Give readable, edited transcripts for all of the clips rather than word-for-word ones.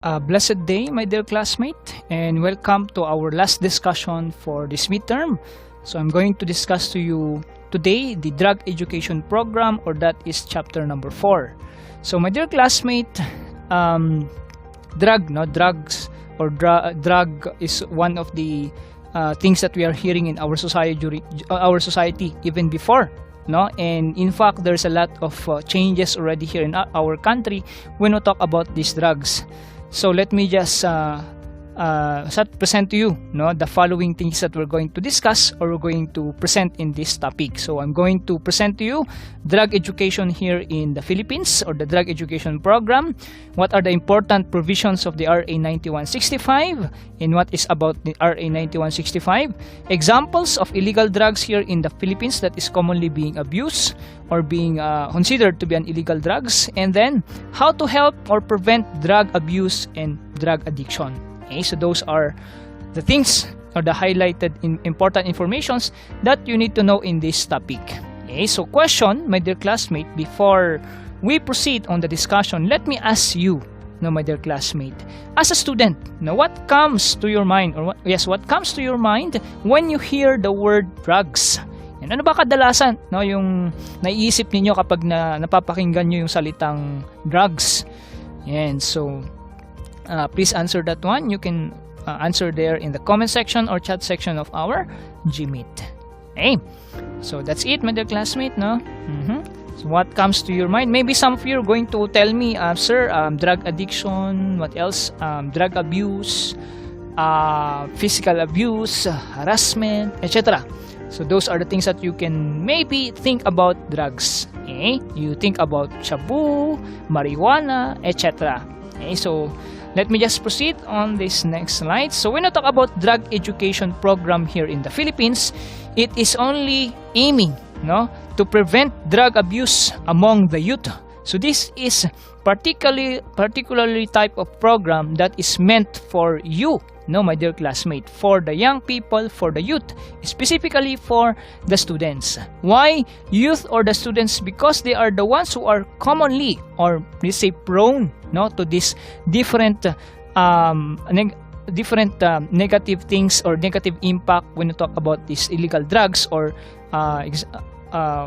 Blessed day, my dear classmate, and welcome to our last discussion for this midterm. So I'm going to discuss to you today the drug education program, or that is chapter number 4. So my dear classmate, drug is one of the things that we are hearing in our society even before. No, and in fact, there's a lot of changes already here in our country when we talk about these drugs. So let me just present to you, the following things that we're going to discuss, or we're going to present in this topic. So I'm going to present to you drug education here in the Philippines, or the drug education program. What are the important provisions of the RA 9165, and what is about the RA 9165? Examples of illegal drugs here in the Philippines that is commonly being abused or being considered to be an illegal drugs, and then how to help or prevent drug abuse and drug addiction. Okay, so those are the things, or the highlighted important informations that you need to know in this topic. Okay, so question, my dear classmate, before we proceed on the discussion, let me ask you, my dear classmate, as a student, what comes to your mind, or what comes to your mind when you hear the word drugs? Yan, ano ba kadalasan yung naiisip ninyo kapag napapakinggan nyo yung salitang drugs? Yan, so please answer that one. You can answer there in the comment section or chat section of our Gmeet. Okay, so that's it, my dear classmate. So what comes to your mind? Maybe some of you are going to tell me, sir, drug addiction, what else? Drug abuse, physical abuse, harassment, etc. So those are the things that you can maybe think about drugs. Okay? You think about shabu, marijuana, etc. Okay, so let me just proceed on this next slide. So when I talk about drug education program here in the Philippines, it is only aiming to prevent drug abuse among the youth. So this is particularly type of program that is meant for you, my dear classmate, for the young people, for the youth, specifically for the students. Why youth or the students? Because they are the ones who are commonly, or let's say prone, to this different negative things or negative impact when you talk about these illegal drugs, or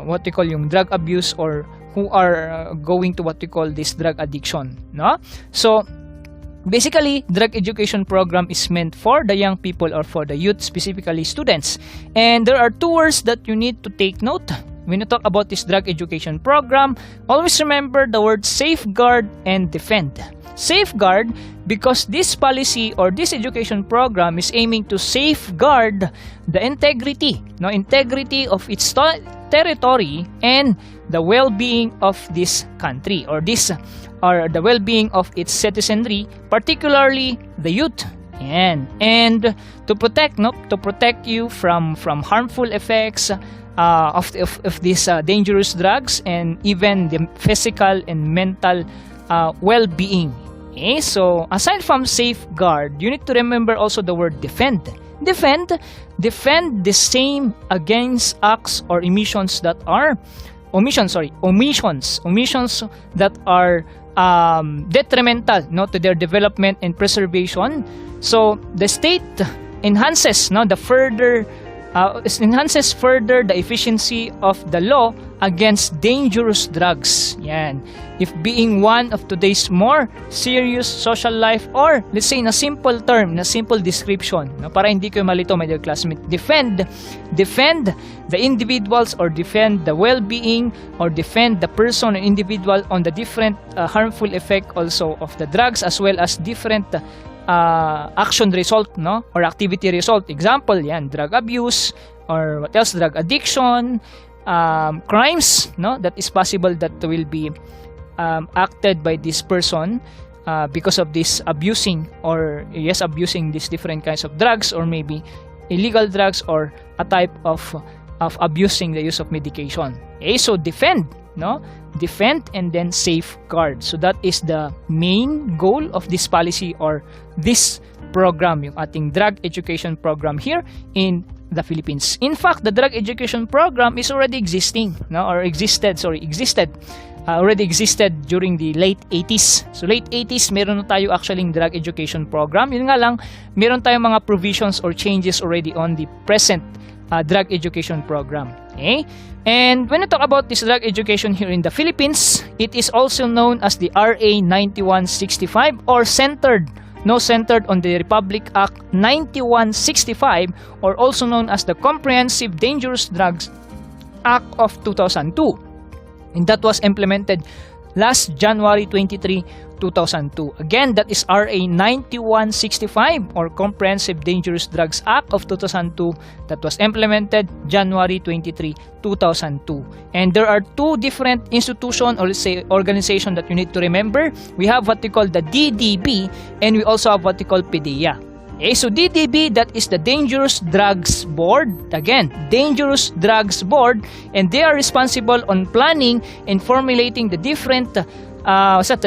what we call yung drug abuse, or who are going to what we call this drug addiction. So basically, drug education program is meant for the young people, or for the youth, specifically students. And there are two words that you need to take note when you talk about this drug education program. Always remember the word safeguard and defend. Safeguard, because this policy or this education program is aiming to safeguard the integrity of its territory and the well-being of this country, or the well-being of its citizenry, particularly the youth. And to protect you from harmful effects of these dangerous drugs, and even the physical and mental well-being. Okay, so aside from safeguard, you need to remember also the word defend. Defend the same against acts or omissions that are detrimental to their development and preservation. So the state enhances further the efficiency of the law against dangerous drugs. Yan. If being one of today's more serious social life, or let's say in a simple term, in a simple description, para hindi kayo malito, my dear classmate, defend the individuals, or defend the well-being, or defend the person or individual on the different harmful effect also of the drugs, as well as different action result, or activity result. Example, drug abuse, or what else, drug addiction, crimes, that is possible that will be acted by this person because of this abusing these different kinds of drugs, or maybe illegal drugs, or a type of abusing the use of medication. Okay, so defend and then safeguard. So that is the main goal of this policy, or this program, yung ating drug education program here in the Philippines. In fact, the drug education program is already existed already existed during the late 80s. So late 80s, meron na tayo actually drug education program. Yun nga lang, meron tayong mga provisions or changes already on the present drug education program. Okay? And when we talk about this drug education here in the Philippines, it is also known as the RA 9165 or centered on the Republic Act 9165, or also known as the Comprehensive Dangerous Drugs Act of 2002. And that was implemented last January 23, 2002. Again, that is RA 9165 or Comprehensive Dangerous Drugs Act of 2002 that was implemented January 23, 2002. And there are two different institutions, or let's say organization, that you need to remember. We have what we call the DDB, and we also have what we call PDEA. Okay, so DDB, that is the Dangerous Drugs Board. Again, Dangerous Drugs Board, and they are responsible on planning and formulating the different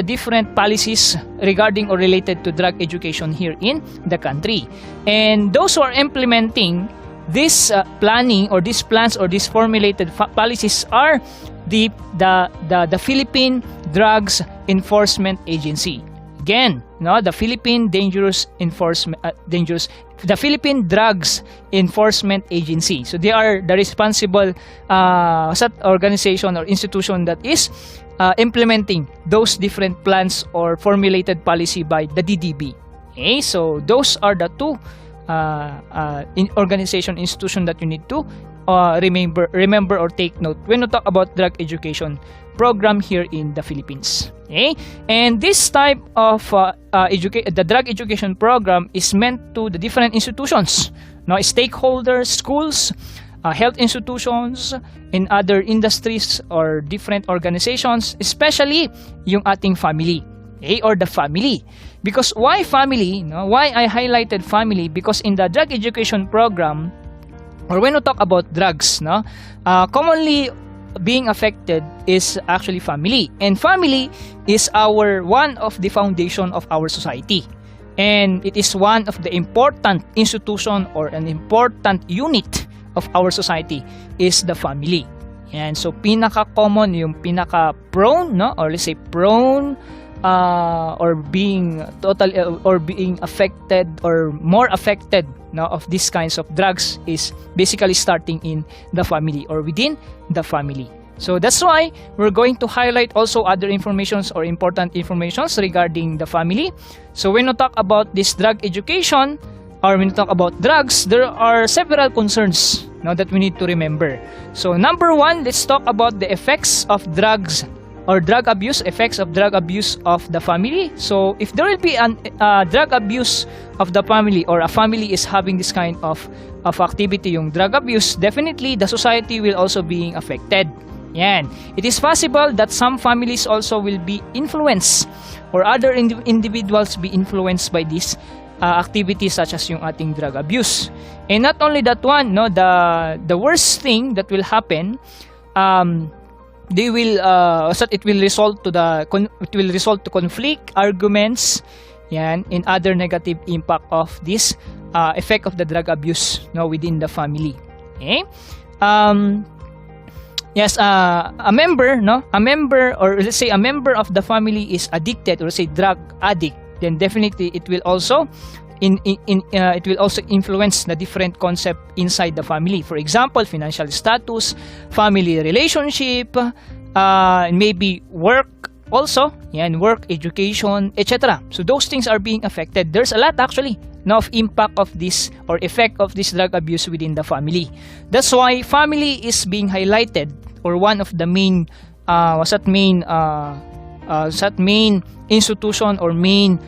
different policies regarding or related to drug education here in the country. And those who are implementing this planning or these plans or these formulated policies are the Philippine Drugs Enforcement Agency. Again, the Philippine the Philippine Drugs Enforcement Agency. So they are the responsible organization or institution that is implementing those different plans or formulated policy by the DDB. Okay, so those are the two institution that you need to remember or take note when we talk about drug education program here in the Philippines. Okay, and this type of the drug education program is meant to the different institutions, stakeholders, schools, health institutions, and other industries or different organizations, especially yung ating family, okay, or the family. Because why family? Why I highlighted family? Because in the drug education program, or when we talk about drugs, commonly being affected is actually family, and family is one of the foundation of our society, and it is one of the important institution or an important unit of our society is the family. And so pinaka-common, yung pinaka-prone, or let's say prone or being being affected or more affected of these kinds of drugs is basically starting in the family or within the family. So that's why we're going to highlight also other informations or important informations regarding the family. So when we talk about this drug education, or when we talk about drugs, there are several concerns that we need to remember. So number one, let's talk about the effects of drugs or drug abuse, effects of drug abuse of the family. So if there will be a drug abuse of the family, or a family is having this kind of activity, yung drug abuse, definitely the society will also be affected. Yan. It is possible that some families also will be influenced, or other individuals be influenced by this activities such as yung ating drug abuse. And not only that one, the worst thing that will happen, they will it will result to conflict, arguments, yan, and other negative impact of this effect of the drug abuse within the family. Okay? Yes, a member, or let's say a member of the family is addicted, or say drug addict, then definitely it will also influence the different concept inside the family. For example, financial status, family relationship, maybe work also, work, education, etc. So those things are being affected. There's a lot actually of impact of this or effect of this drug abuse within the family. That's why family is being highlighted, or one of the main main institution or main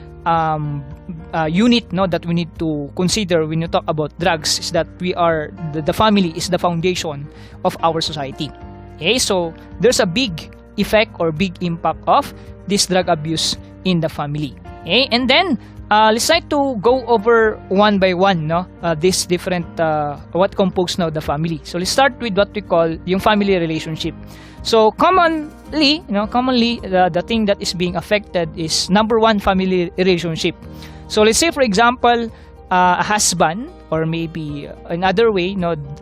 unit that we need to consider when you talk about drugs, is that the family is the foundation of our society. Okay, so there's a big effect or big impact of this drug abuse in the family. Okay, and then let's try to go over one by one this different what compose now the family. So let's start with what we call yung family relationship. So commonly the thing that is being affected is number one, family relationship. So let's say for example a husband, or maybe another way,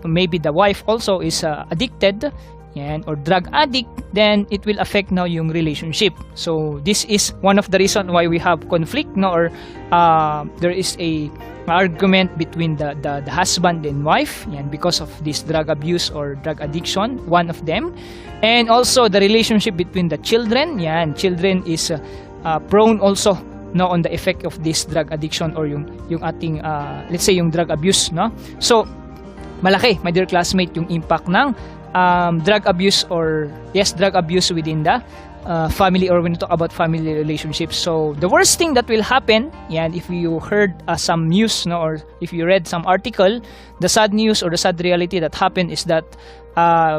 maybe the wife also is addicted, yan, or drug addict, then it will affect now yung relationship. So this is one of the reason why we have conflict, no, or there is a argument between the husband and wife, yan, because of this drug abuse or drug addiction, one of them. And also the relationship between the children, yan, children is prone also, no, on the effect of this drug addiction or yung ating let's say yung drug abuse, no. So malaki, my dear classmate, yung impact ng drug abuse or drug abuse within the family, or when you talk about family relationships. So the worst thing that will happen, yan, if you heard some news, no, or if you read some article, the sad news or the sad reality that happened is that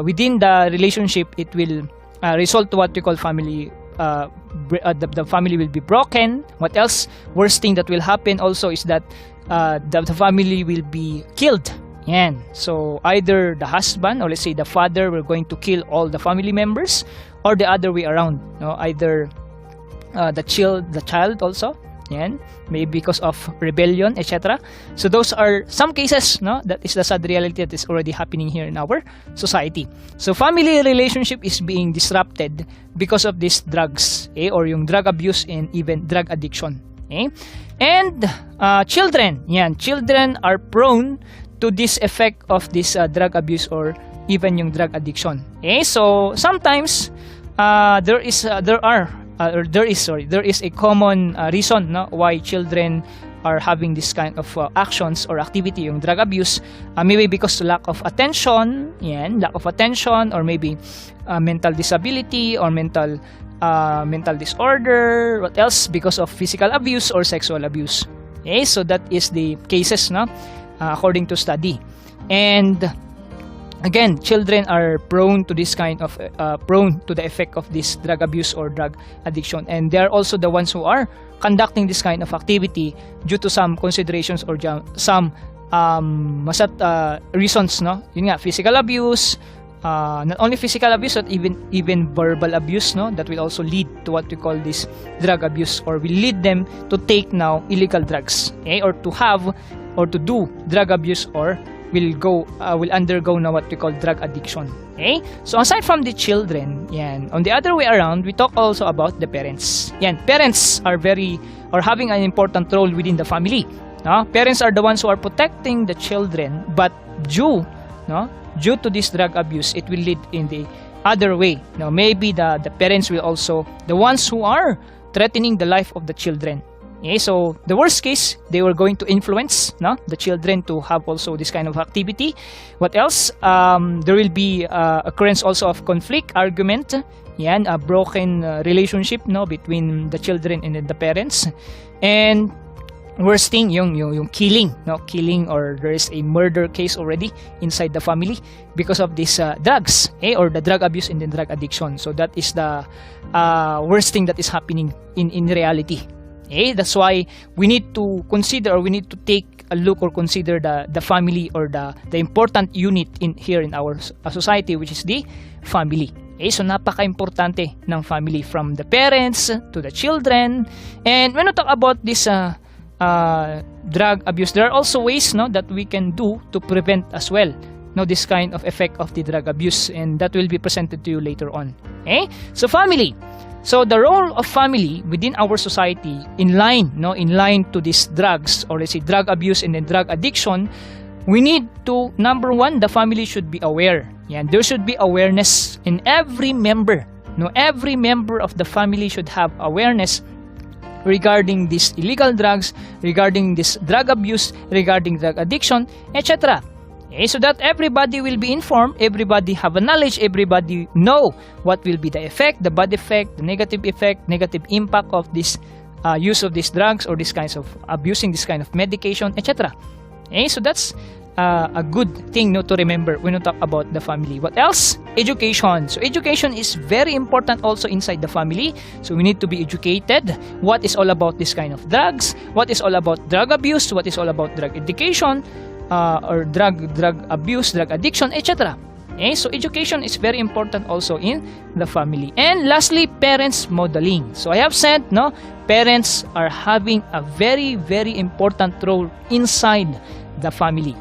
within the relationship, it will result to what we call family. The family will be broken. What else? Worst thing that will happen also is that the family will be killed. Yan. So either the husband, or let's say the father, will going to kill all the family members, or the other way around, no, either the child also, yan, maybe because of rebellion, etc. So those are some cases, no, that is the sad reality that is already happening here in our society. So family relationship is being disrupted because of these drugs, or yung drug abuse and even drug addiction. And children, yan, children are prone to this effect of this drug abuse or even yung drug addiction. So sometimes there is a common reason, no, why children are having this kind of actions or activity, yung drug abuse. Maybe because lack of attention, yan, lack of attention, or maybe mental disability or mental disorder. What else? Because of physical abuse or sexual abuse. So that is the cases, no, according to study. And again, children are prone to this kind of prone to the effect of this drug abuse or drug addiction, and they are also the ones who are conducting this kind of activity due to some considerations or some reasons, no. Yun nga, physical abuse, not only physical abuse but even verbal abuse, no, that will also lead to what we call this drug abuse, or will lead them to take now illegal drugs, or to have or to do drug abuse, or will undergo now what we call drug addiction. So aside from the children, yan, on the other way around, we talk also about the parents. Yan, parents are having an important role within the family. No? Parents are the ones who are protecting the children, but due to this drug abuse, it will lead in the other way. Now, maybe the parents will also the ones who are threatening the life of the children. So the worst case, they were going to influence, no, the children to have also this kind of activity. What else? There will be occurrence also of conflict, argument, yan, a broken relationship, no, between the children and the parents. And worst thing, yung killing, no, killing, or there is a murder case already inside the family because of these drugs, or the drug abuse and the drug addiction. So that is the worst thing that is happening in reality. That's why we need to consider, or we need to take a look or consider the family, or the important unit here in our society, which is the family. So napaka-importante ng family, from the parents to the children. And when we talk about this drug abuse, there are also ways, no, that we can do to prevent as well, no, this kind of effect of the drug abuse, and that will be presented to you later on. So family. So the role of family within our society, in line to these drugs, or let's say drug abuse and then drug addiction, we need to, number one, the family should be aware. There should be awareness in every member. Every member of the family should have awareness regarding these illegal drugs, regarding this drug abuse, regarding drug addiction, etc. So that everybody will be informed, everybody have a knowledge, everybody know what will be the effect, the bad effect, the negative effect, negative impact of this use of these drugs, or this kinds of abusing this kind of medication, etc. So that's a good thing, no, to remember when you talk about the family. What else? Education. So education is very important also inside the family. So we need to be educated. What is all about this kind of drugs? What is all about drug abuse? What is all about drug education? Or drug abuse, drug addiction, etc. So education is very important also in the family. And lastly, parents modeling. So I have said, no, parents are having a very, very important role inside the family.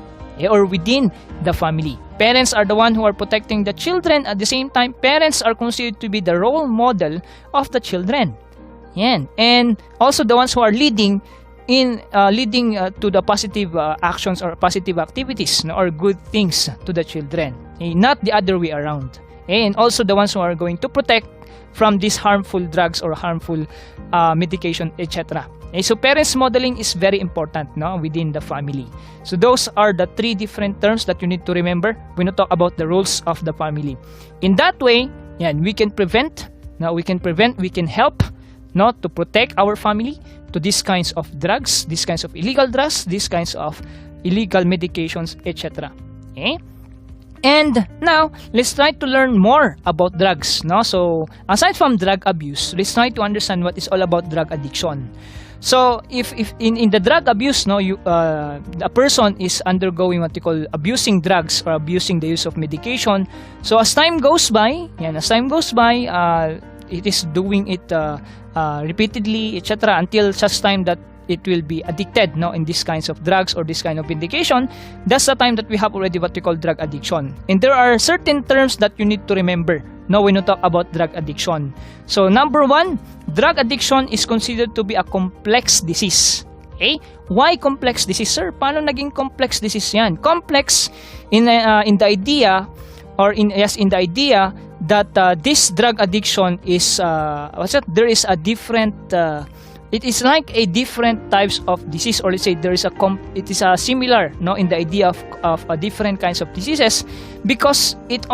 or within the family. Parents are the one who are protecting the children. At the same time, parents are considered to be the role model of the children. Yan. And also the ones who are leading to the positive actions or positive activities, or good things to the children. Not the other way around. And also the ones who are going to protect from these harmful drugs or harmful medication, etc. So parents modeling is very important, within the family. So those are the 3 different terms that you need to remember when you talk about the roles of the family. In that way, we can prevent, we can help to protect our family to these kinds of drugs, these kinds of illegal drugs, these kinds of illegal medications, etc. Okay? And now, let's try to learn more about drugs. So, aside from drug abuse, let's try to understand what is all about drug addiction. So, if in the drug abuse, a person is undergoing what we call abusing drugs or abusing the use of medication. So, as time goes by, it is doing it repeatedly, etc., until such time that it will be addicted in these kinds of drugs or this kind of medication. That's the time that we have already what we call drug addiction. And there are certain terms that you need to remember when you talk about drug addiction. So number 1, drug addiction is considered to be a complex disease. Okay? Why complex disease, sir? Paano naging complex disease yan? Complex in the idea that this drug addiction is there is a different it is like a different types of disease, or let's say there is it is a similar in the idea of different kinds of diseases, because it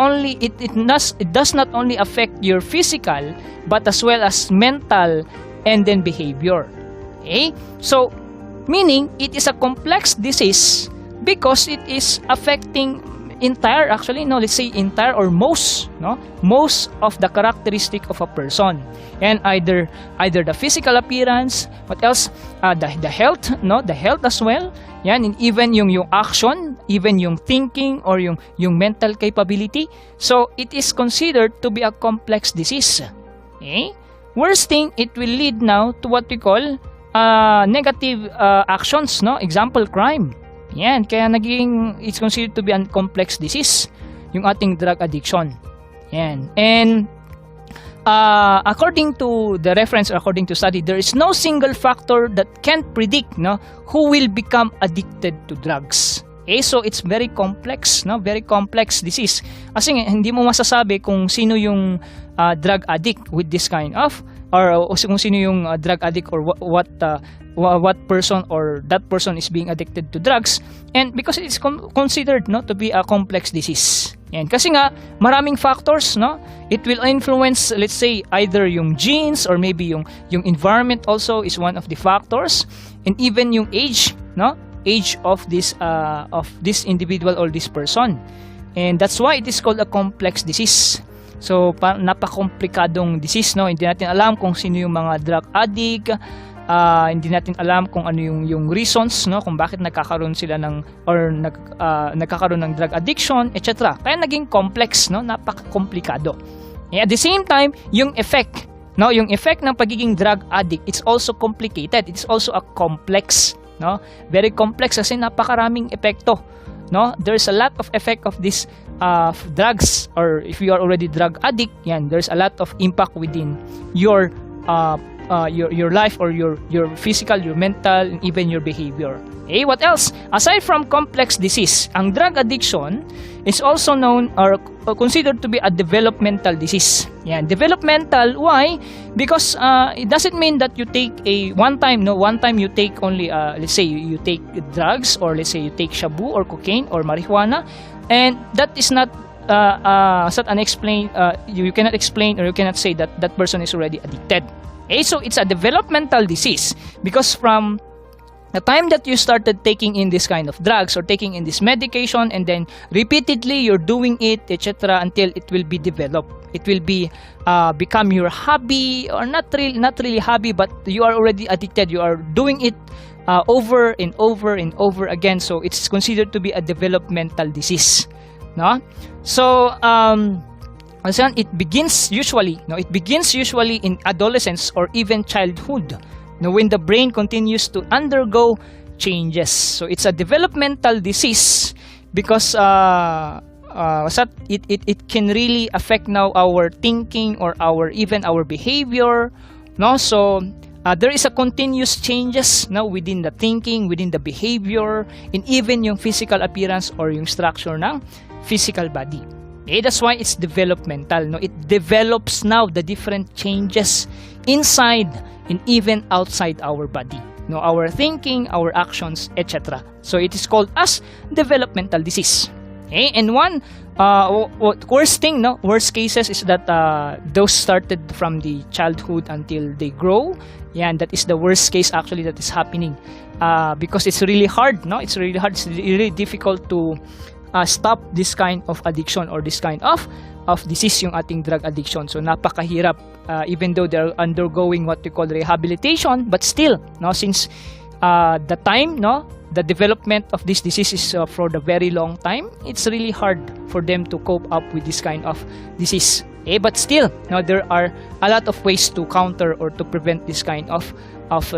does not only affect your physical but as well as mental and then behavior. Okay, so meaning it is a complex disease because it is affecting entire or most of the characteristic of a person, and either the physical appearance, what else, the health as well, and even yung action, even yung thinking or yung mental capability. So it is considered to be a complex disease. Okay? Worst thing, it will lead now to what we call negative actions, example, crime. Yan, kaya it's considered to be a complex disease, yung ating drug addiction. Yan. And according to the reference, according to study, there is no single factor that can predict who will become addicted to drugs. Okay, so it's very complex, very complex disease. Kasi hindi mo masasabi kung sino yung drug addict with this kind of, or kung sino yung drug addict, or what person or that person is being addicted to drugs, and because it's considered to be a complex disease. Yan, kasi nga maraming factors, it will influence, let's say, either yung genes, or maybe yung environment also is one of the factors, and even yung age of this individual or this person. And that's why it is called a complex disease. So napaka-komplikadong disease, hindi natin alam kung sino yung mga drug addict. Hindi natin alam kung ano yung reasons, kung bakit nagkakaroon sila nagkakaroon ng drug addiction, etc. Kaya naging complex, napaka-komplikado. At the same time, yung effect ng pagiging drug addict, it's also complicated. It's also a complex, very complex kasi napakaraming epekto. There's a lot of effect of this drugs, or if you are already drug addict, there's a lot of impact within your life, or your physical, your mental, and even your behavior. Okay, what else? Aside from complex disease, ang drug addiction is also known or considered to be a developmental disease. Developmental. Why? Because it doesn't mean that you take one time you take only let's say you take drugs, or let's say you take shabu or cocaine or marijuana, and that is not unexplained. You cannot explain, or you cannot say that that person is already addicted. Okay, so it's a developmental disease because from the time that you started taking in this kind of drugs or taking in this medication, and then repeatedly you're doing it, etc., until it will be developed. It will be become your hobby, or not really hobby, but you are already addicted. You are doing it over and over and over again. So it's considered to be a developmental disease. So it begins usually in adolescence or even childhood, when the brain continues to undergo changes. So it's a developmental disease, because it can really affect now our thinking or even our behavior, no? So there is a continuous changes now within the thinking, within the behavior, and even yung physical appearance or yung structure ng physical body. Okay, that's why it's developmental, no? It develops now the different changes inside and even outside our body, no? Our thinking, our actions, etc. So it is called as developmental disease. Okay, and one worst thing, no, worst cases is that those started from the childhood until they grow. Yeah, and that is the worst case actually that is happening, because it's really hard, no? It's really hard. It's really difficult to stop this kind of addiction or this kind of disease, yung ating drug addiction. So napakahirap, even though they're undergoing what we call rehabilitation, but still, no, since the time, no, the development of this disease is for the very long time, it's really hard for them to cope up with this kind of disease. But still, no, there are a lot of ways to counter or to prevent this kind of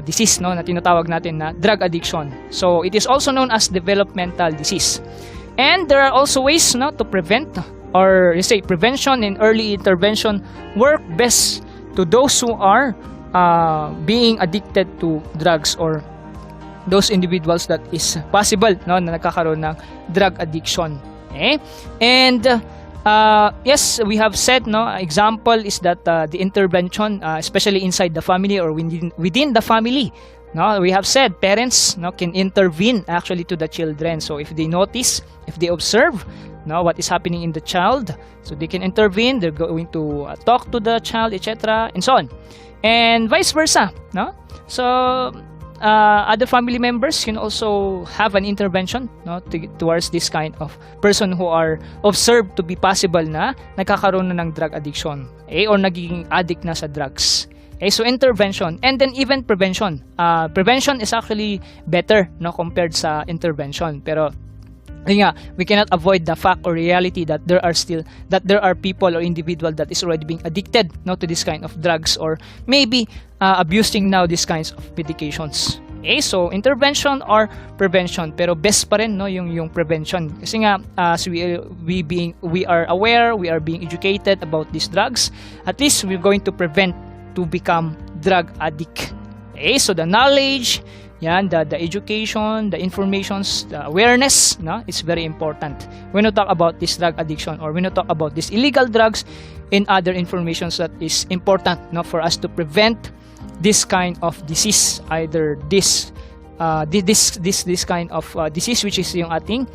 disease, no, na tinatawag natin na drug addiction. So it is also known as developmental disease. And there are also ways, no, to prevent, or let's say prevention and early intervention work best to those who are being addicted to drugs, or those individuals that is possible, no, na nagkakaroon ng drug addiction. Okay? And yes, we have said, no, example is that the intervention, especially inside the family or within the family, no, we have said parents, no, can intervene actually to the children. So if they notice, if they observe, no, what is happening in the child, so they can intervene. They're going to talk to the child, etc., and so on, and vice versa, no. So other family members can also have an intervention, no, towards this kind of person who are observed to be possible na nagkakaroon na ng drug addiction, or nagiging addict na sa drugs. So intervention, and then even prevention. Prevention is actually better, no, compared sa intervention. Pero we cannot avoid the fact or reality that there are people or individual that is already being addicted, no, to this kind of drugs, or maybe abusing now these kinds of medications. So intervention or prevention, pero best pa rin, no, yung prevention, kasi nga as we are aware, we are being educated about these drugs, at least we're going to prevent to become drug addict. So the knowledge, yan, the education, the informations, the awareness, no, it's very important when we talk about this drug addiction, or when we talk about these illegal drugs and other informations that is important, no, for us to prevent this kind of disease, either this kind of disease, which is yung ating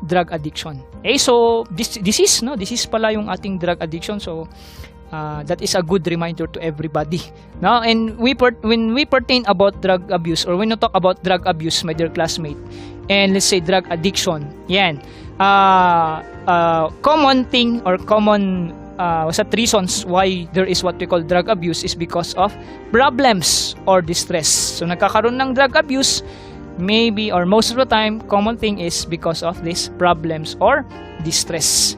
drug addiction. So this disease, no, disease pala yung ating drug addiction. So that is a good reminder to everybody. Now, and when we pertain about drug abuse, or when we talk about drug abuse, my dear classmate, and let's say drug addiction, yan, common thing or common reasons why there is what we call drug abuse is because of problems or distress. So nagkakaroon ng drug abuse, maybe or most of the time, common thing is because of these problems or distress.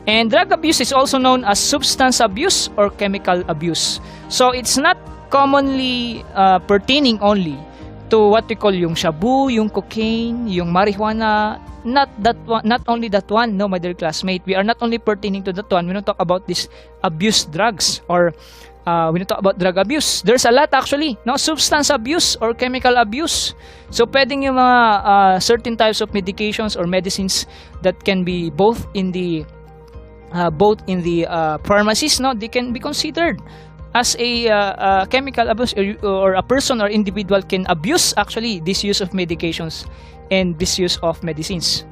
And drug abuse is also known as substance abuse or chemical abuse. So it's not commonly pertaining only to what we call yung shabu, yung cocaine, yung marijuana. Not only that one, no, my dear classmate. We are not only pertaining to that one. We don't talk about this abuse drugs, or when you talk about drug abuse, there's a lot actually, no, substance abuse or chemical abuse. So pwedeng yung mga certain types of medications or medicines that can be both in the pharmacies, no, they can be considered as a chemical abuse, or a person or individual can abuse actually this use of medications and this use of medicines.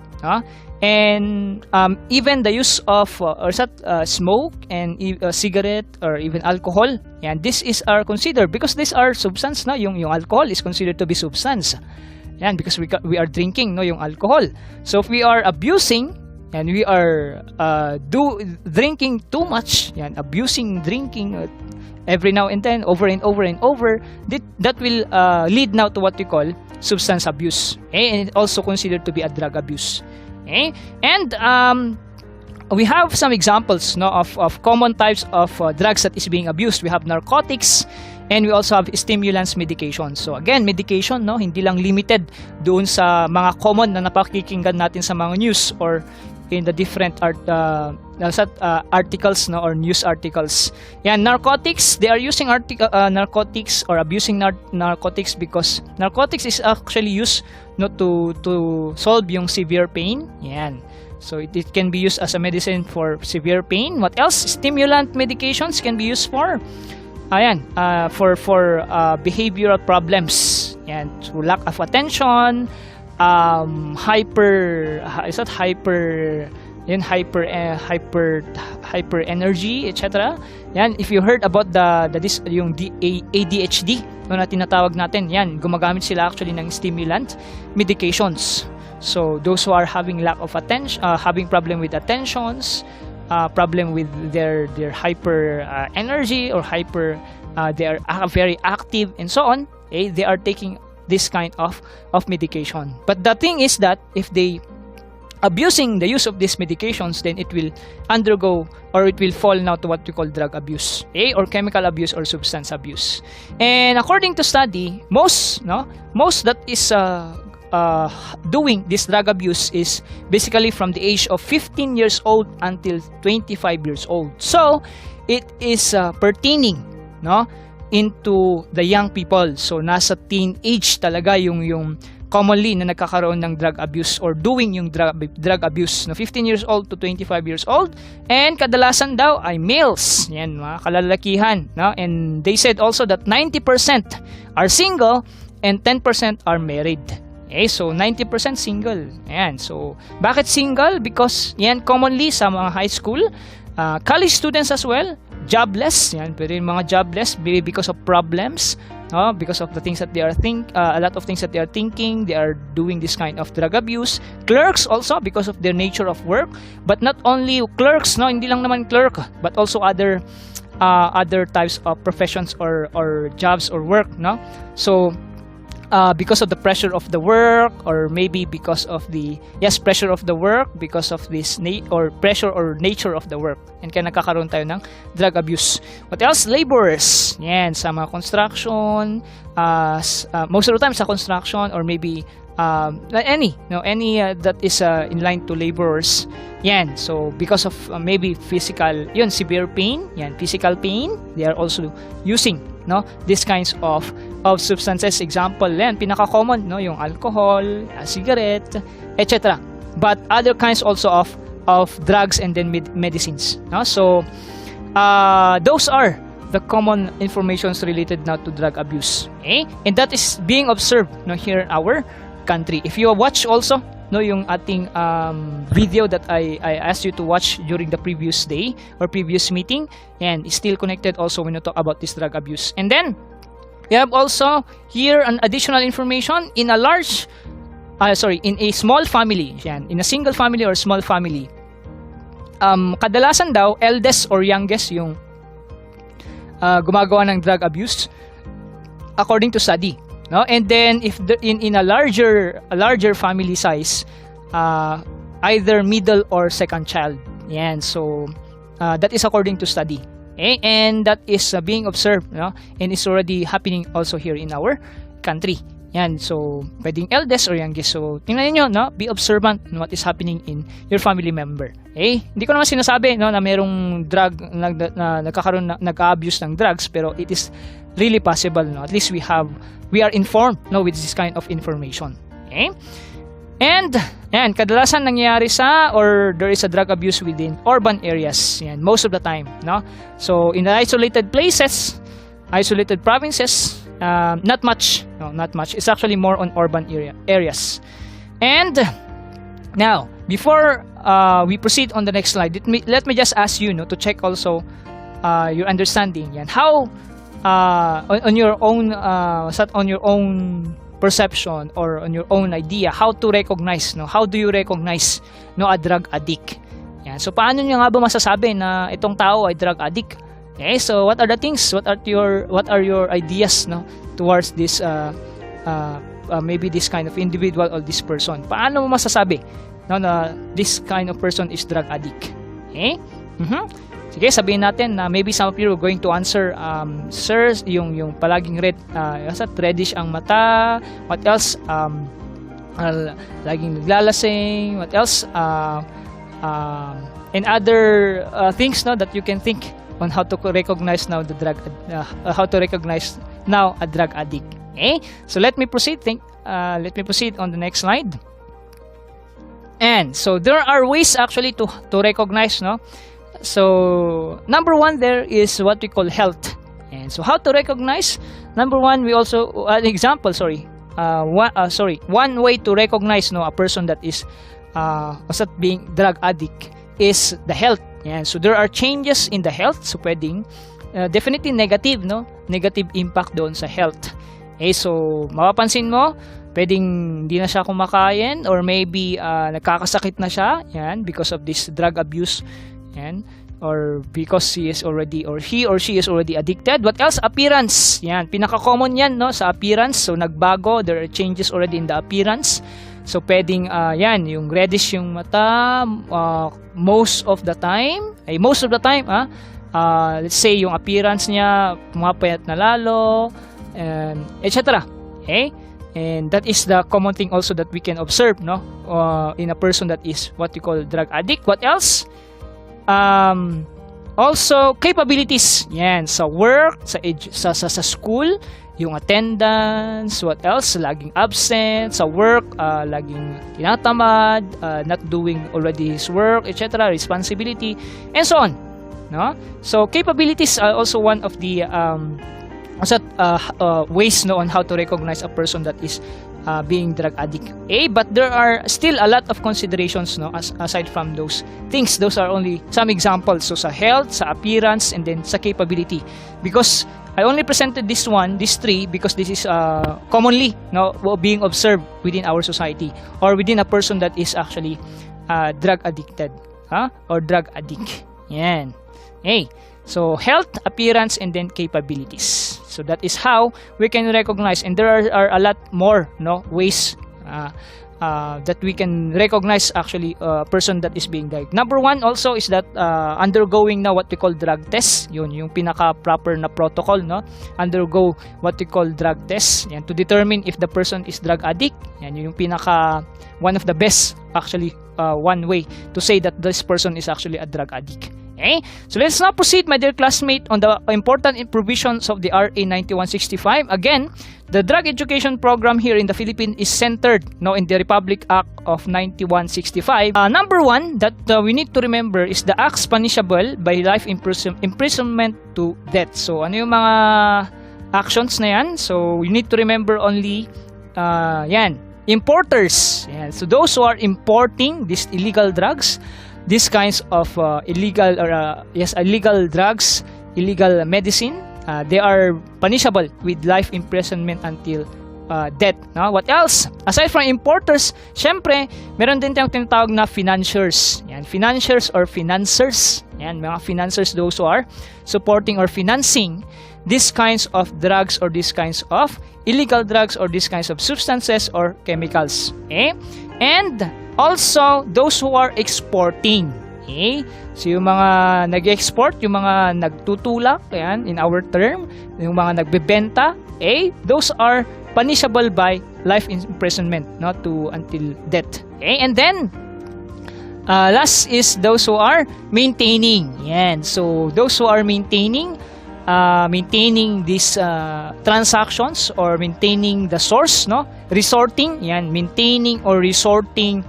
And even the use of smoke and cigarette or even alcohol, and this is considered, because these are substance, no, yung alcohol is considered to be substance, and because we are drinking, no, yung alcohol. So if we are abusing and we are drinking too much, yan, abusing drinking every now and then, over and over and over, that will lead now to what we call substance abuse, and it's also considered to be a drug abuse. And we have some examples, no, of common types of drugs that is being abused. We have narcotics, And we also have stimulants medication. So again, medication, no, hindi lang limited doon sa mga common na napakikinggan natin sa mga news or in the different articles, no, or news articles. Yan, narcotics, they are using narcotics or abusing narcotics because narcotics is actually used, no, to solve yung severe pain. Yan. So it can be used as a medicine for severe pain. What else? Stimulant medications can be used for behavioral problems. Yan, so lack of attention, hyper energy, etc. Yan, if you heard about yung ADHD, no, na tinatawag natin, yan, gumagamit sila actually ng stimulant medications. So those who are having lack of attention, having problem with attentions, problem with their hyper energy or they are very active and so on, they are taking this kind of medication. But the thing is that if they abusing the use of these medications, then it will undergo or it will fall now to what we call drug abuse, or chemical abuse or substance abuse. And according to study, most that is doing this drug abuse is basically from the age of 15 years old until 25 years old. So it is pertaining, no, into the young people. So nasa teenage talaga yung commonly na nagkakaroon ng drug abuse or doing yung drug abuse, no, 15 years old to 25 years old, and kadalasan daw ay males, yan, mga kalalakihan, no? And they said also that 90% are single and 10% are married. Okay, so 90% single. Ayan. So, bakit single? Because yan commonly sa mga high school, college students as well, jobless. Yan, pero yung mga jobless because of problems, because of the things that they are a lot of things that they are thinking, they are doing this kind of drug abuse. Clerks also because of their nature of work, but not only clerks, no, hindi lang naman clerk, but also other types of professions or jobs or work, no. So because of the pressure of the work, or maybe because of the pressure of the work, because of this pressure or nature of the work, and kaya nagkakaroon tayo ng drug abuse. What else? Laborers, yan, sa mga construction, most of the time sa construction, or maybe any that is in line to laborers. Yan, so because of maybe severe pain, yan, physical pain, they are also using, no, these kinds of substances. Example yan, pinaka-common, no, yung alcohol, cigarette, etc. But other kinds also of drugs and then medicines, no? So those are the common informations related now to drug abuse, okay? And that is being observed, no, here in our country. If you watch also, no, yung ating video that I asked you to watch during the previous day or previous meeting, and is still connected also when you talk about this drug abuse. And then we have also here an additional information in a small family, yan, in a single family or small family. Kadalasan daw eldest or youngest yung gumagawa ng drug abuse according to study, no? And then if in a larger family size, either middle or second child, yan. So that is according to study, okay? And that is being observed, no? And it's already happening also here in our country, yan. So pwedeng eldest or youngest. So tingnan niyo, no, be observant on what is happening in your family member, okay? Hindi ko naman sinasabi, no, na merong drug na nag-abuse ng drugs, pero it is really possible, no? At least we are informed, no, with this kind of information, okay? And kadalasan nangyayari or there is a drug abuse within urban areas, yan, most of the time, no? So in the isolated places, isolated provinces, not much. It's actually more on urban areas. And now, before we proceed on the next slide, let me just ask you, no, to check also your understanding, yan, how on your own perception or on your own idea, how to recognize, no, how do you recognize, no, a drug addict? Yan. So paano niyo nga ba masasabi na itong tao ay drug addict? Okay, so what are the things? What are your ideas, no, towards this maybe this kind of individual or this person? Paano mo masasabi, no, na this kind of person is drug addict? Okay? Sige, sabihin natin na maybe some of you are going to answer, sir, yung palaging red, reddish ang mata. What else? Laging naglalasing. What else? And other things, no, that you can think on how to recognize now the drug, how to recognize now a drug addict. Okay, so let me proceed. Let me proceed on the next slide. And so there are ways actually to recognize, no. So number one there is what we call health. And so how to recognize? Number one, we also an example. One way to recognize, no, a person that is being drug addict is the health. Yan. So there are changes in the health. So pwedeng definitely negative, no? Negative impact doon sa health. Okay, so mapapansin mo, pwedeng hindi na siya kumakain or maybe nagkakasakit na siya, yan, because of this drug abuse, yan, or because he or she is already addicted. What else? Appearance. Yan, pinaka-common yan, no, sa appearance. So nagbago, there are changes already in the appearance. So pwedeng yan, yung reddish yung mata most of the time, let's say yung appearance niya pumapayat na lalo, etc. Okay? And that is the common thing also that we can observe, no, in a person that is what we call drug addict. What else? Also capabilities. Yan, sa work, sa school, yung attendance. What else? Laging absent sa work, laging tinatamad, not doing already his work, etc. Responsibility, and so on, no? So capabilities are also one of the ways, no, on how to recognize a person that is being drug addict. But there are still a lot of considerations, no, aside from those things. Those are only some examples. So sa health, sa appearance, and then sa capability. Because I only presented these three because this is commonly, no, being observed within our society or within a person that is actually drug addicted, or drug addict. Yan. Hey. So health, appearance, and then capabilities. So that is how we can recognize, and there are a lot more, no, ways that we can recognize actually a person that is being diagnosed. Number one also is that undergoing now what we call drug tests. Yun yung pinaka proper na protocol, no. Undergo what we call drug tests, yan, to determine if the person is drug addict. Yan yung pinaka one of the best actually one way to say that this person is actually a drug addict. Okay? So let's now proceed, my dear classmate, on the important provisions of the RA 9165. Again, the drug education program here in the Philippines is centered now in the Republic Act of 9165. Number one that we need to remember is the acts punishable by life imprisonment to death. So ano yung mga actions na yan? So you need to remember only yan, importers. Yan. So those who are importing these illegal drugs, these kinds of illegal drugs, illegal medicine, they are punishable with life imprisonment until death. No? What else? Aside from importers, syempre, meron din tayong tinatawag na financiers. Yan, financiers or financers. Yan, mga financers, those who are supporting or financing these kinds of drugs or these kinds of illegal drugs or these kinds of substances or chemicals. Okay? And also, those who are exporting. Okay? So, yung mga nag-export, yung mga nagtutulak, yan, in our term, yung mga nagbebenta, those are punishable by life imprisonment, not to until death. Okay? And then, last is those who are maintaining. Yan. So, those who are maintaining these transactions or maintaining the source, no, resorting, yan, maintaining or resorting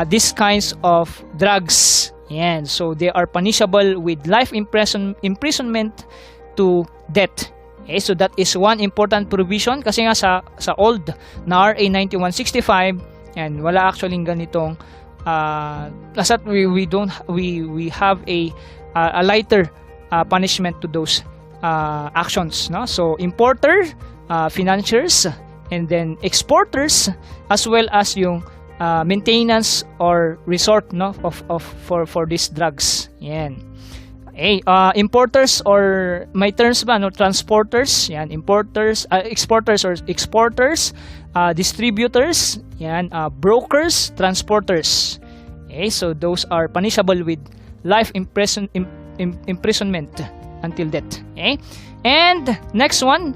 these kinds of drugs, yan, so they are punishable with life imprisonment to death. Okay, so that is one important provision kasi nga sa old na RA 9165, yan, wala actually ganitong as we have a lighter punishment to those actions, no? So importer, financiers, and then exporters, as well as yung maintenance or resort, no, for these drugs. Yan. Importers or may terms ba, no, transporters, yan, importers, exporters or exporters, distributors, yan, brokers, transporters. Okay, so those are punishable with life imprisonment until death. Okay? And next one,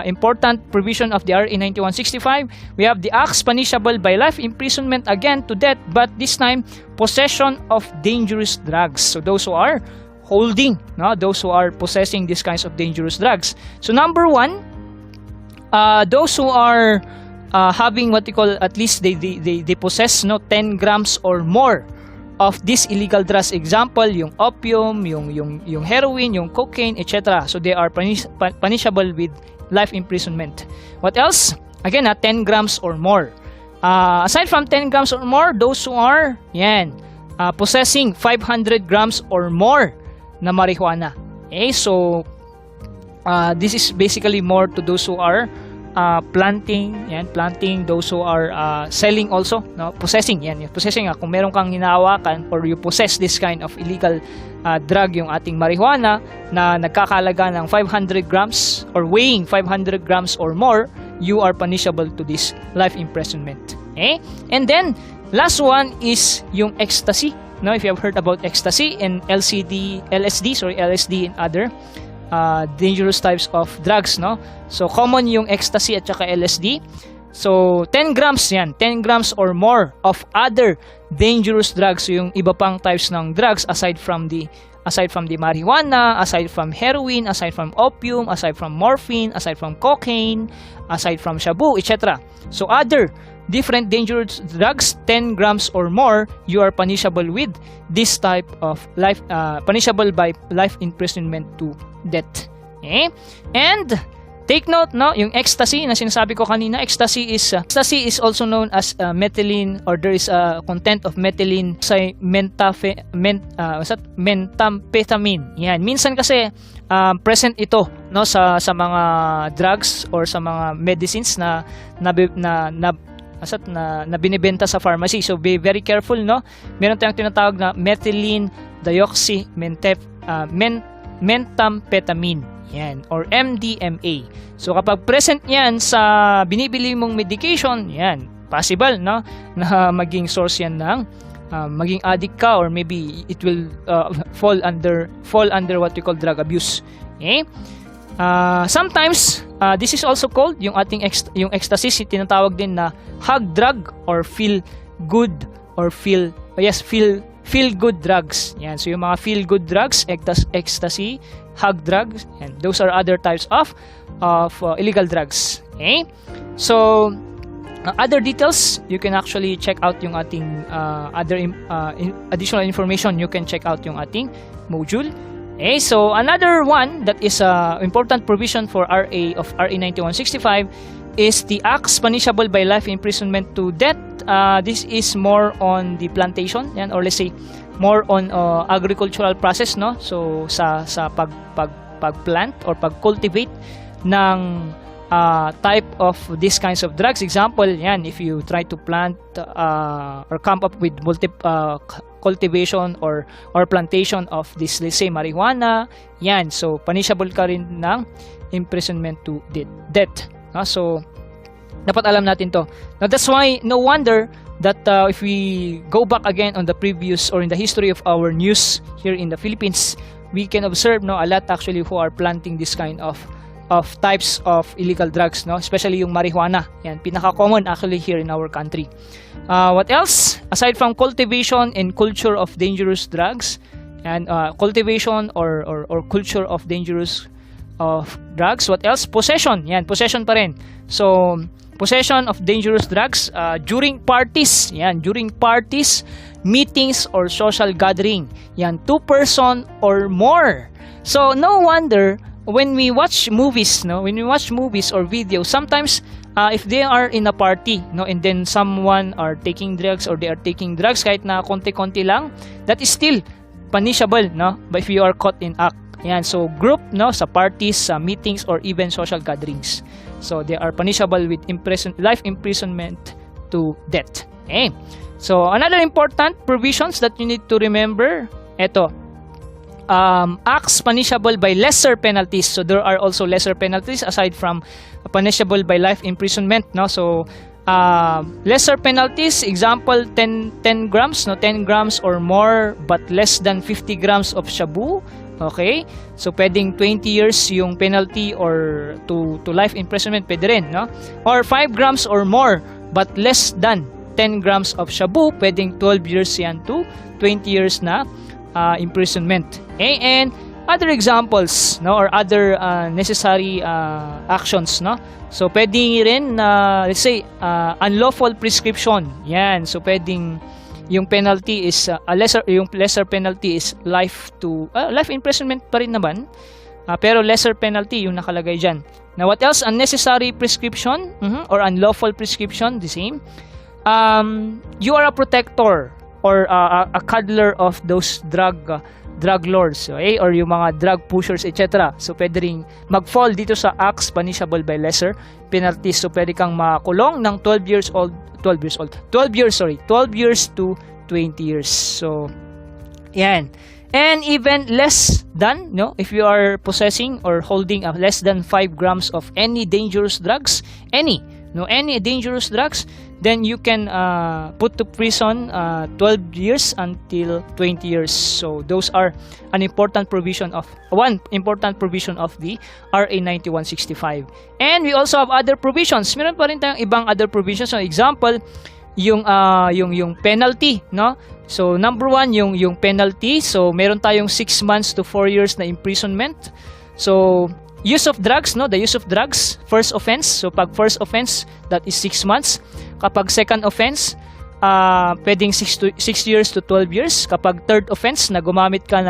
important provision of the RA 9165, we have the acts punishable by life imprisonment again to death, but this time possession of dangerous drugs. So those who are holding, no, those who are possessing these kinds of dangerous drugs. So number one, those who are having what we call, at least they possess 10 grams or more of this illegal drugs. Example, yung opium, yung heroin, yung cocaine, etc. So they are punishable with life imprisonment. What else? Again, 10 grams or more. Aside from 10 grams or more, those who are possessing 500 grams or more na marijuana. Okay, so this is basically more to those who are planting, those who are selling also, no? Possessing, possessing, kung meron kang hinahawakan or you possess this kind of illegal drug, yung ating marijuana na nagkakalaga ng 500 grams or weighing 500 grams or more, you are punishable to this life imprisonment. Okay? And then last one is yung ecstasy. No, if you have heard about ecstasy and LSD and other dangerous types of drugs, no? So common yung ecstasy at saka LSD. So 10 grams 10 grams or more of other dangerous drugs, so yung iba pang types ng drugs aside from the marijuana, aside from heroin, aside from opium, aside from morphine, aside from cocaine, aside from shabu, etc. So other different dangerous drugs, 10 grams or more, you are punishable with this type of life, punishable by life imprisonment to death. Okay? And take note, no, yung ecstasy na sinasabi ko kanina, ecstasy is also known as methylene, or there is a content of methylene sa methamphetamine. Yan, minsan kasi present ito, no, sa mga drugs or sa mga medicines na binibenta sa pharmacy. So be very careful, no. Meron tayong tinatawag na methylene methamphetamine, yan, or MDMA. So kapag present yan sa binibili mong medication, yan, possible, no, na maging source yan ng maging addict ka, or maybe it will fall under what we call drug abuse. Okay? Sometimes this is also called yung ating yung ecstasy, tinatawag din na hug drug or feel good drugs. Yan, so yung mga feel good drugs, ecstasy, hug drugs, and those are other types of illegal drugs. Okay? So other details, you can actually check out yung ating additional information, you can check out yung ating module. Okay, so another one that is important provision for RA 9165 is the acts punishable by life imprisonment to death. This is more on the plantation, yan, or let's say more on agricultural process, no? So sa pagplant or pag-cultivate ng type of these kinds of drugs. Example, yan, if you try to plant or come up with cultivation or plantation of this, let's say, marijuana, yan, so punishable ka rin ng imprisonment to death. So dapat alam natin to. Now that's why no wonder that if we go back again on the previous or in the history of our news here in the Philippines, we can observe, no, a lot actually who are planting this kind of types of illegal drugs, no, especially yung marijuana. Yan, pinaka-common actually here in our country. What else? Aside from cultivation and culture of dangerous drugs, and cultivation or culture of dangerous drugs, what else? Possession. Yan, possession pa rin. So possession of dangerous drugs during parties. Yan, during parties, meetings or social gathering. Yan, 2 person or more. So no wonder when we watch movies, no, when we watch movies or videos, sometimes if they are in a party, no, and then someone are taking drugs or they are taking drugs kahit na konti-konti lang, that is still punishable, no, but if you are caught in act. Yan, so group, no, sa parties, sa meetings or even social gatherings, so they are punishable with life imprisonment to death. Okay, so another important provisions that you need to remember, eto, acts punishable by lesser penalties. So there are also lesser penalties aside from punishable by life imprisonment, no. So lesser penalties, example, 10 grams, no, 10 grams or more but less than 50 grams of shabu, Okay? So pwedeng 20 years yung penalty or to life imprisonment, pwede rin, no? Or 5 grams or more but less than 10 grams of shabu, pwedeng 12 years yan to 20 years na imprisonment. Okay? And other examples, no, or other necessary actions, no? So pwedeng rin let's say unlawful prescription. Yan. So pwedeng yung penalty is yung lesser penalty is life imprisonment pa rin naman. Pero lesser penalty yung nakalagay diyan. Now what else? Unnecessary prescription or unlawful prescription, the same. You are a protector or a cuddler of those drug lords, okay? Or yung mga drug pushers, etc. So pwede ring mag-fall dito sa acts punishable by lesser penalties. So pwede kang makulong ng 12 years to 20 years. So yan. And even less than, no, if you are possessing or holding less than 5 grams of any dangerous drugs, any dangerous drugs, then you can put to prison 12 years until 20 years. So those are one important provision of the RA 9165. And we also have other provisions. Meron pa rin tayong ibang other provisions. So example, yung penalty, no? So number 1, yung penalty. So meron tayong 6 months to 4 years na imprisonment. So use of drugs, no? The use of drugs, first offense. So pag first offense, that is 6 months. Kapag second offense, pwedeng 6 years to 12 years. Kapag third offense na gumamit ka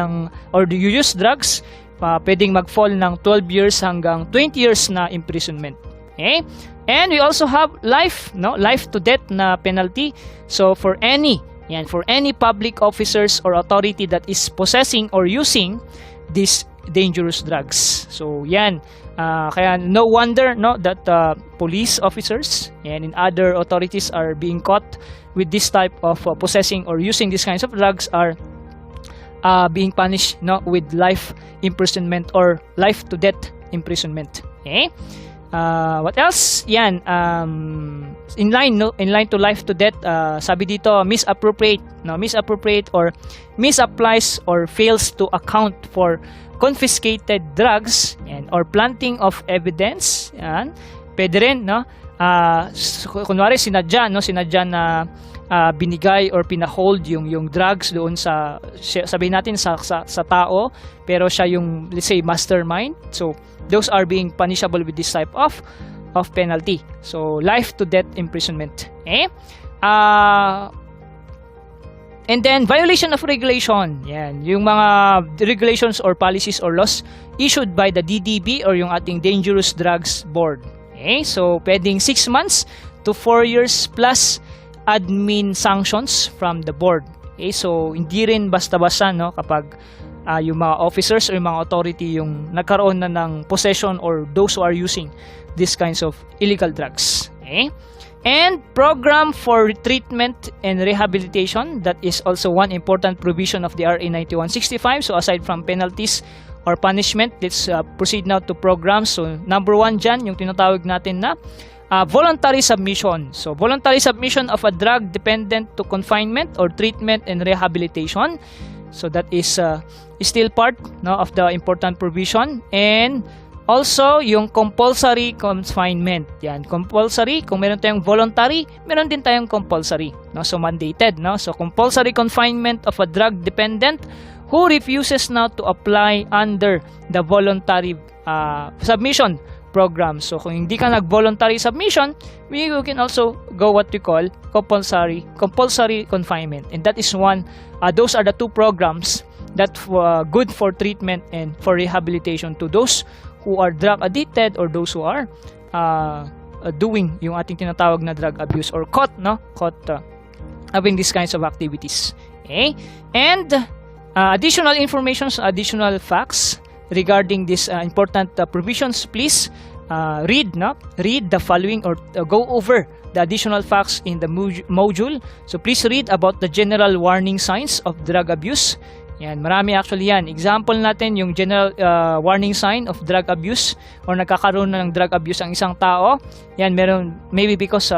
or you use drugs, pwedeng mag-fall ng 12 years hanggang 20 years na imprisonment. Okay? And we also have life to death na penalty. So for any public officers or authority that is possessing or using these dangerous drugs. So yan, kaya no wonder, no, that police officers and in other authorities are being caught with this type of possessing or using these kinds of drugs are being punished, no, with life imprisonment or life to death imprisonment. Okay? What else? Yan, in line to life to death, sabi dito, misappropriate or misapplies or fails to account for confiscated drugs or planting of evidence. Yan, pwede rin, no? Kunwari sinadya na binigay or pinahold yung drugs doon sa, sabihin natin sa tao, pero siya yung, let's say, mastermind. So those are being punishable with this type of penalty. So life to death imprisonment. Okay? And then violation of regulation. Yan, yung mga regulations or policies or laws issued by the DDB or yung ating Dangerous Drugs Board. Okay? So pwedeng 6 months to 4 years plus admin sanctions from the board. Okay? So hindi rin basta-basta, no, kapag yung mga officers or yung mga authority yung nagkaroon na ng possession or those who are using these kinds of illegal drugs. Okay? And program for treatment and rehabilitation, that is also one important provision of the RA 9165. So aside from penalties or punishment, let's proceed now to programs. So number 1 dyan, yung tinatawag natin na voluntary submission. So voluntary submission of a drug dependent to confinement or treatment and rehabilitation. So that is still part, no, of the important provision. And also yung compulsory confinement. Yan, compulsory. Kung meron tayong voluntary, meron din tayong compulsory, no? So mandated, no? So compulsory confinement of a drug dependent who refuses now to apply under the voluntary submission program. So kung hindi ka nag-voluntary submission, we can also go what we call compulsory confinement. And that is those are the two programs that good for treatment and for rehabilitation to those who are drug addicted or those who are doing yung ating tinatawag na drug abuse or caught having these kinds of activities. Okay? And additional information, additional facts regarding these important provisions, please read the following or go over the additional facts in the module. So please read about the general warning signs of drug abuse. Yan, marami actually yan. Example natin yung general warning sign of drug abuse or nagkakaroon na ng drug abuse ang isang tao. Yan, meron maybe because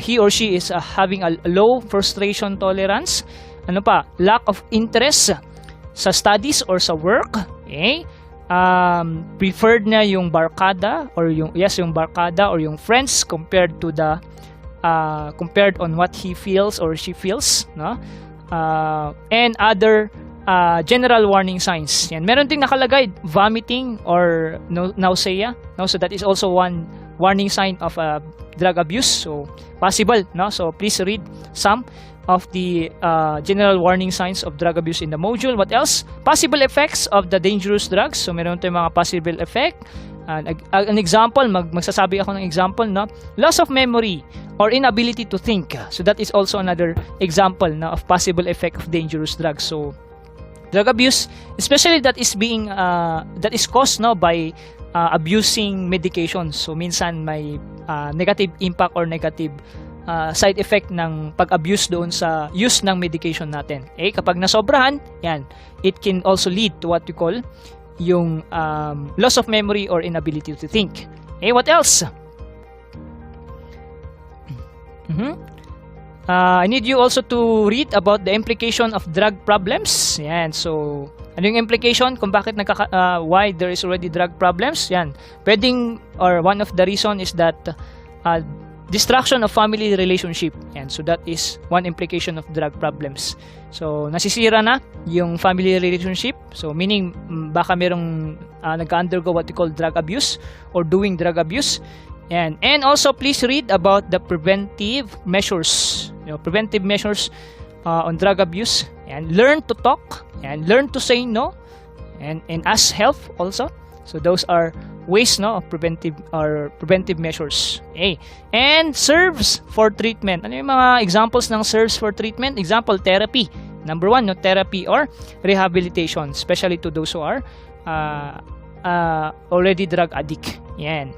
he or she is having a low frustration tolerance. Ano pa? Lack of interest, sa studies or sa work, okay? Preferred na yung barkada or yung barkada or yung friends compared to the compared on what he feels or she feels, no? And other general warning signs. Yan. Meron ding nakalagay vomiting or nausea, no? So that is also one warning sign of drug abuse. So possible, no? So please read some of the general warning signs of drug abuse in the module. What else? Possible effects of the dangerous drugs. So meron tayong mga possible effect. An example, magsasabi ako ng example, no? Loss of memory or inability to think. So that is also another example, no, of possible effect of dangerous drugs. So drug abuse, especially that is caused, no, by abusing medications. So minsan may negative impact or negative side effect ng pag-abuse doon sa use ng medication natin. Okay? Kapag nasobrahan, yan, it can also lead to what we call yung loss of memory or inability to think. Okay, what else? I need you also to read about the implication of drug problems. Yan, so ano yung implication kung bakit why there is already drug problems? Yan, pwedeng, or one of the reason is that destruction of family relationship. And so that is one implication of drug problems. So nasisira na yung family relationship. So meaning baka merong nag-undergo what we call drug abuse or doing drug abuse. And also please read about the preventive measures. Preventive measures on drug abuse, and learn to talk and learn to say no, and ask help also. So those are ways, no, of preventive measures. Okay. And serves for treatment. Ano yung mga examples ng serves for treatment? Example, therapy. Number one, no, therapy or rehabilitation, especially to those who are already drug addict. Yan.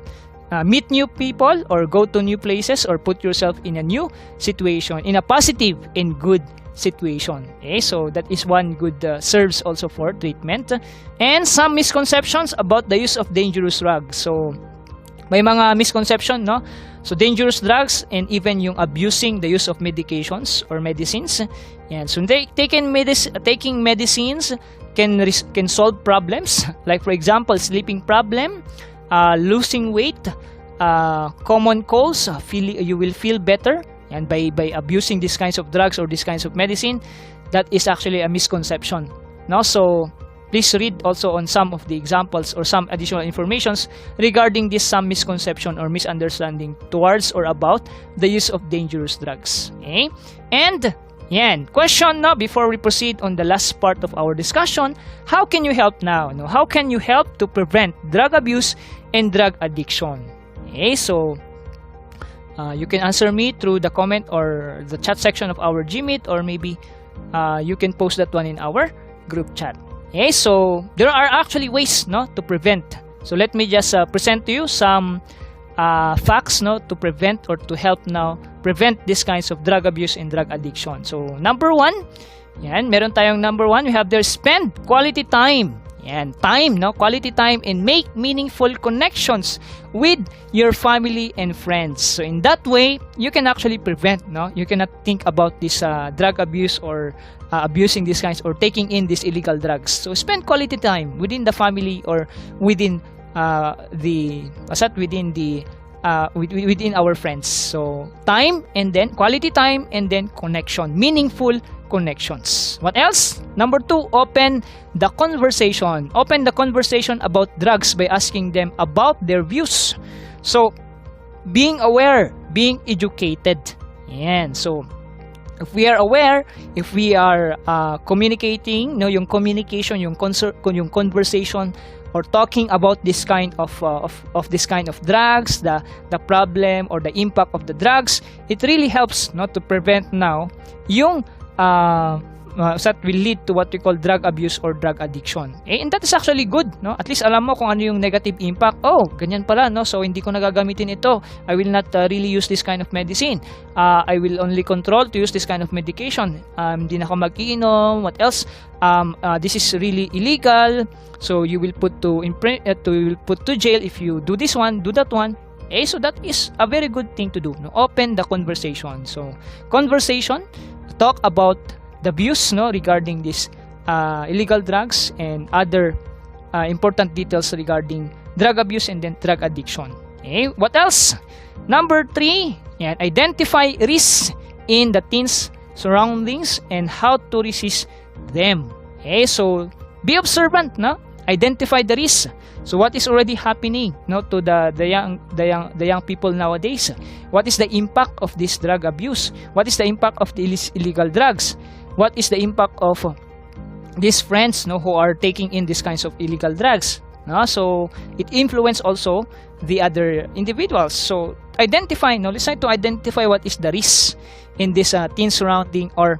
Meet new people or go to new places or put yourself in a new situation, in a positive and good situation. Okay, so that is one good serves also for treatment. And some misconceptions about the use of dangerous drugs. So may mga misconception, no? So dangerous drugs and even yung abusing the use of medications or medicines. Yan. So taking medicines can solve problems, like for example sleeping problem, losing weight, common colds, you will feel better. And by abusing these kinds of drugs or these kinds of medicine, that is actually a misconception. No? So please read also on some of the examples or some additional informations regarding this some misconception or misunderstanding towards or about the use of dangerous drugs. Okay? And yan, question now before we proceed on the last part of our discussion, how can you help now? No? How can you help to prevent drug abuse and drug addiction? Okay, so you can answer me through the comment or the chat section of our Gmeet, or maybe you can post that one in our group chat. Okay, so there are actually ways, no, to prevent. So let me just present to you some facts, no, to prevent or to help now prevent these kinds of drug abuse and drug addiction. So number one, yan, meron tayong number one, we have there spend quality time. Yan, time, no, quality time, and make meaningful connections with your family and friends. So in that way, you can actually prevent, no, you cannot think about this drug abuse or abusing these kinds or taking in these illegal drugs. So spend quality time within the family or within within our friends. So time, and then quality time, and then connection, meaningful connections. What else? Number two, open the conversation. Open the conversation about drugs by asking them about their views. So being aware, being educated. Yan. So if we are aware, if we are communicating, no, yung communication, yung conversation, or talking about this kind of this kind of drugs, the problem or the impact of the drugs, it really helps not to prevent now yung that will lead to what we call drug abuse or drug addiction. And that is actually good, no? At least alam mo kung ano yung negative impact. Oh, ganyan pala, no? So hindi ko nagagamitin ito. I will not really use this kind of medicine. I will only control to use this kind of medication. Hindi na ako mag-iinom. What else? This is really illegal. So you will put to jail if you do this one, do that one. So that is a very good thing to do, no? Open the conversation. So conversation, talk about the views, no, regarding this illegal drugs and other important details regarding drug abuse and then drug addiction. Okay, what else? Number 3, yan, identify risks in the teens' surroundings and how to resist them. Okay, so be observant, no? Identify the risks. So what is already happening, no, to the young people nowadays? What is the impact of this drug abuse? What is the impact of the illegal drugs? What is the impact of these friends, no, who are taking in these kinds of illegal drugs? No? So it influences also the other individuals. So identify, no, let's try to identify what is the risk in this teen surrounding, or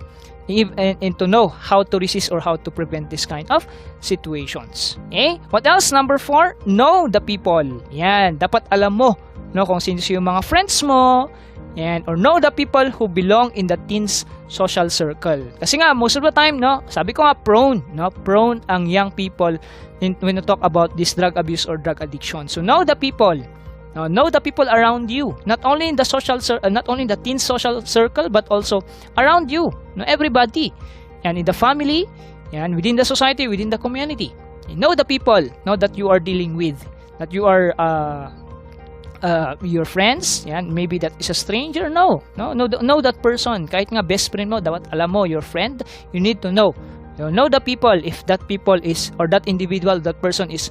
and to know how to resist or how to prevent this kind of situations. Okay? What else? Number 4, know the people. Yan, dapat alam mo, no, kung sino yung mga friends mo, yan, or know the people who belong in the teens social circle. Kasi nga, most of the time, no, sabi ko nga, prone ang young people when you talk about this drug abuse or drug addiction. So know the people. Now, know the people around you, not only in the not only in the teen social circle, but also around you, no, everybody, and in the family, and within the society, within the community. Know the people, know that you are dealing with, that you are your friends, yan, maybe that is a stranger. Know that person. Kahit nga best friend mo, dapat alam mo, your friend, you need to know. Know the people. If that people is, or that individual, that person is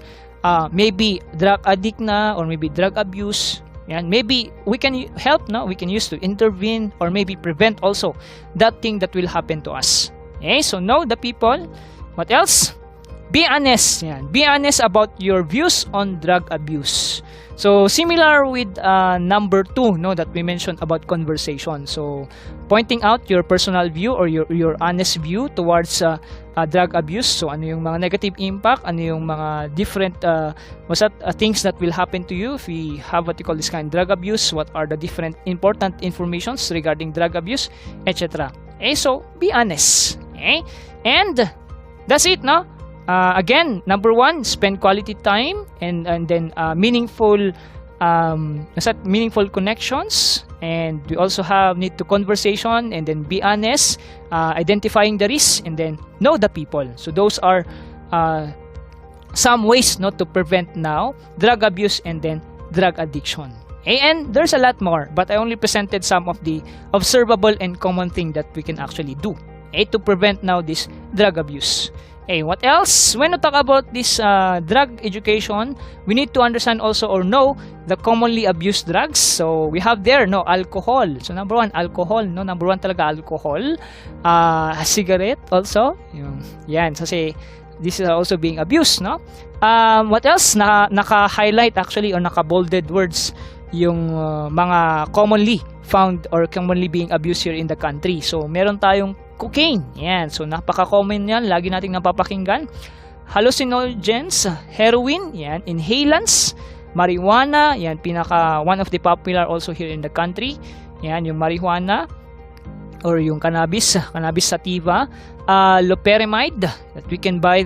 maybe drug addict na, or maybe drug abuse, and maybe we can help, no, we can use to intervene or maybe prevent also that thing that will happen to us. Okay, so know the people. What else? Be honest. Yan. Be honest about your views on drug abuse. So similar with number 2, no, that we mentioned about conversation. So pointing out your personal view or your honest view towards drug abuse. So ano yung mga negative impact, ano yung mga different things that will happen to you if we have what you call this kind of drug abuse, what are the different important informations regarding drug abuse, etc. Okay, so be honest. Okay? And that's it, no? Again, number 1, spend quality time and then meaningful connections, and we also need to conversation and then be honest, identifying the risks, and then know the people. So those are some ways not to prevent now drug abuse and then drug addiction. Okay, and there's a lot more, but I only presented some of the observable and common thing that we can actually do, okay, to prevent now this drug abuse. Hey, what else? When we talk about this drug education, we need to understand also or know the commonly abused drugs. So we have there, no, alcohol. So number 1, alcohol, no, number 1 talaga alcohol. Cigarette also. Yan, kasi this is also being abused, no? What else? Naka-highlight actually or naka-bolded words yung mga commonly found or commonly being abused here in the country. So meron tayong cocaine. Yan. So napaka-common yan. Lagi nating napapakinggan. Hallucinogens, heroin, yan, inhalants, marijuana, yan, one of the popular also here in the country. Yan, yung marijuana or yung cannabis sativa, loperamide that we can buy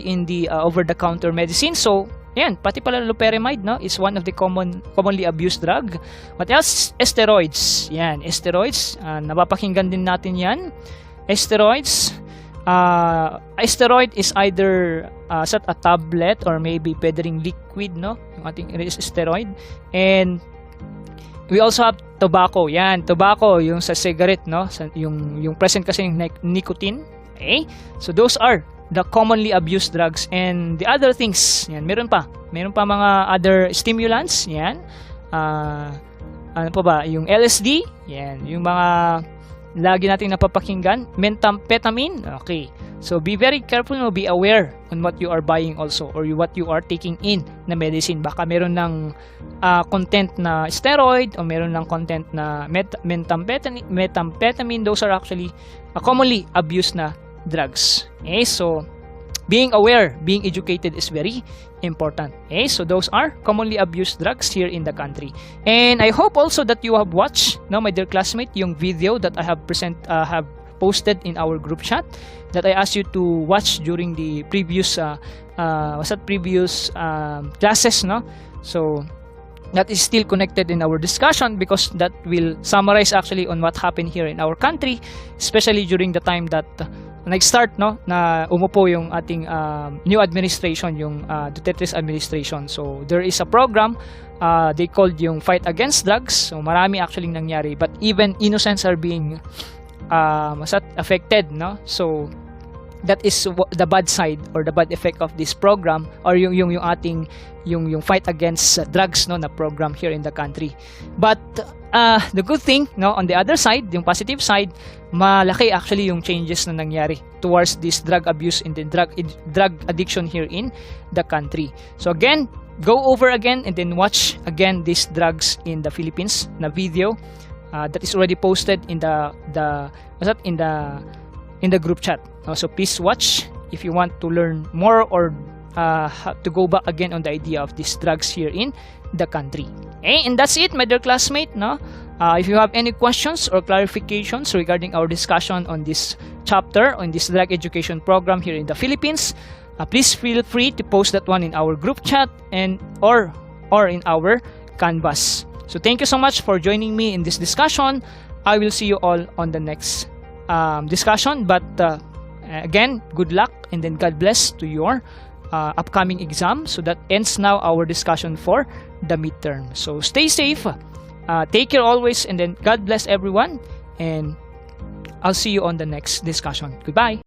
in the over-the-counter medicine. So yan, pati pala loperamide, no, is one of the commonly abused drug. What else? Steroids. Yan, steroids, napapakinggan din natin yan. Steroids, steroid is either a tablet or maybe pwede ring liquid, no, yung ating steroid. And we also have tobacco. Yan, tobacco, yung sa cigarette, no, yung present kasi yung nicotine. Okay, so those are the commonly abused drugs. And the other things, yan, meron pa mga other stimulants, yan, ano pa ba, yung LSD, yan, yung mga lagi nating napapakinggan, methamphetamine. Okay, so be very careful, no, be aware on what you are buying also or what you are taking in na medicine. Baka meron ng content na steroid o meron ng content na methamphetamine. Those are actually commonly abused na drugs. Okay, so being aware, being educated is very important. Okay, so those are commonly abused drugs here in the country. And I hope also that you have watched, no, my dear classmate, yung video that I have posted in our group chat that I asked you to watch during the previous classes, no? So that is still connected in our discussion because that will summarize actually on what happened here in our country, especially during the time that nag-start, no, na umupo yung ating new administration, yung Duterte's administration. So there is a program they called yung Fight Against Drugs. So marami actually nangyari, but even innocents are being affected, no? So that is the bad side or the bad effect of this program, or yung ating yung fight against drugs, no, na program here in the country. But the good thing, no, on the other side, yung positive side, malaki actually yung changes na nangyari towards this drug abuse and the drug addiction here in the country. So again, go over again and then watch again these drugs in the Philippines na video that is already posted in the group chat. So please watch if you want to learn more or to go back again on the idea of these drugs here in the country. Okay, and that's it, my dear classmate. No, if you have any questions or clarifications regarding our discussion on this chapter on this drug education program here in the Philippines, please feel free to post that one in our group chat and or in our Canvas. So thank you so much for joining me in this discussion. I will see you all on the next discussion, but again, good luck and then God bless to your upcoming exam. So that ends now our discussion for the midterm. So stay safe, take care always, and then God bless everyone, and I'll see you on the next discussion. Goodbye.